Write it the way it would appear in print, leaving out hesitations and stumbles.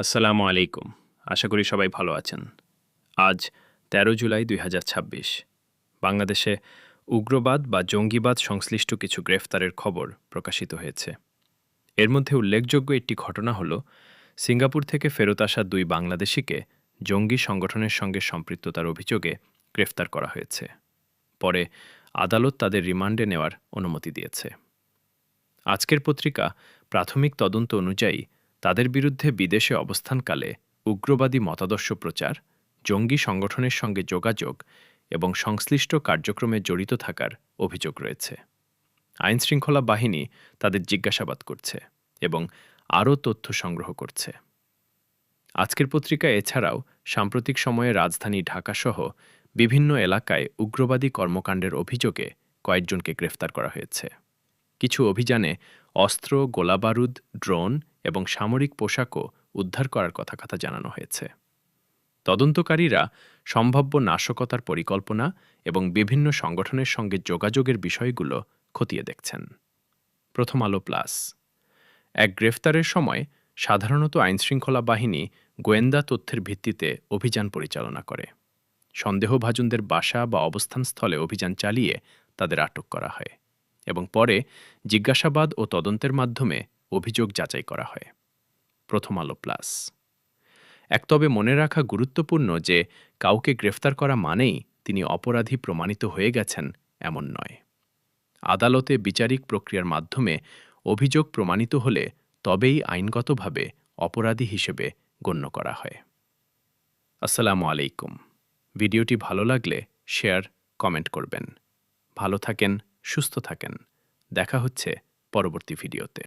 আসসালামু আলাইকুম। আশা করি সবাই ভালো আছেন। আজ ১৩ জুলাই ২০২৬। বাংলাদেশে উগ্রবাদ বা জঙ্গিবাদ সংশ্লিষ্ট কিছু গ্রেফতারের খবর প্রকাশিত হয়েছে। এর মধ্যে উল্লেখযোগ্য একটি ঘটনা হল সিঙ্গাপুর থেকে ফেরত আসা ২ বাংলাদেশিকে জঙ্গি সংগঠনের সঙ্গে সম্পৃক্ততার অভিযোগে গ্রেফতার করা হয়েছে। পরে আদালত তাদের রিমান্ডে নেওয়ার অনুমতি দিয়েছে। আজকের পত্রিকা প্রাথমিক তদন্ত অনুযায়ী তাদের বিরুদ্ধে বিদেশে অবস্থানকালে উগ্রবাদী মতাদর্শ প্রচার, জঙ্গি সংগঠনের সঙ্গে যোগাযোগ এবং সংশ্লিষ্ট কার্যক্রমে জড়িত থাকার অভিযোগ রয়েছে। আইনশৃঙ্খলা বাহিনী তাদের জিজ্ঞাসাবাদ করছে এবং আরও তথ্য সংগ্রহ করছে। আজকের পত্রিকা এছাড়াও সাম্প্রতিক সময়ে রাজধানী ঢাকাসহ বিভিন্ন এলাকায় উগ্রবাদী কর্মকাণ্ডের অভিযোগে কয়েকজনকে গ্রেফতার করা হয়েছে। কিছু অভিযানে অস্ত্র, গোলাবারুদ, ড্রোন এবং সামরিক পোশাকও উদ্ধার করার কথা জানানো হয়েছে। তদন্তকারীরা সম্ভাব্য নাশকতার পরিকল্পনা এবং বিভিন্ন সংগঠনের সঙ্গে যোগাযোগের বিষয়গুলো খতিয়ে দেখছেন। প্রথম আলো প্লাস। এক গ্রেফতারের সময় সাধারণত আইনশৃঙ্খলা বাহিনী গোয়েন্দা তথ্যের ভিত্তিতে অভিযান পরিচালনা করে। সন্দেহভাজনদের বাসা বা অবস্থানস্থলে অভিযান চালিয়ে তাদের আটক করা হয় এবং পরে জিজ্ঞাসাবাদ ও তদন্তের মাধ্যমে অভিযোগ যাচাই করা হয়। প্রথম আলো প্লাস। তবে মনে রাখা গুরুত্বপূর্ণ যে কাউকে গ্রেফতার করা মানেই তিনি অপরাধী প্রমাণিত হয়ে গেছেন এমন নয়। আদালতে বিচারিক প্রক্রিয়ার মাধ্যমে অভিযোগ প্রমাণিত হলে তবেই আইনগতভাবে অপরাধী হিসেবে গণ্য করা হয়। আসসালামু আলাইকুম। ভিডিওটি ভালো লাগলে শেয়ার, কমেন্ট করবেন। ভালো থাকেন, সুস্থ থাকেন। দেখা হচ্ছে পরবর্তী ভিডিওতে।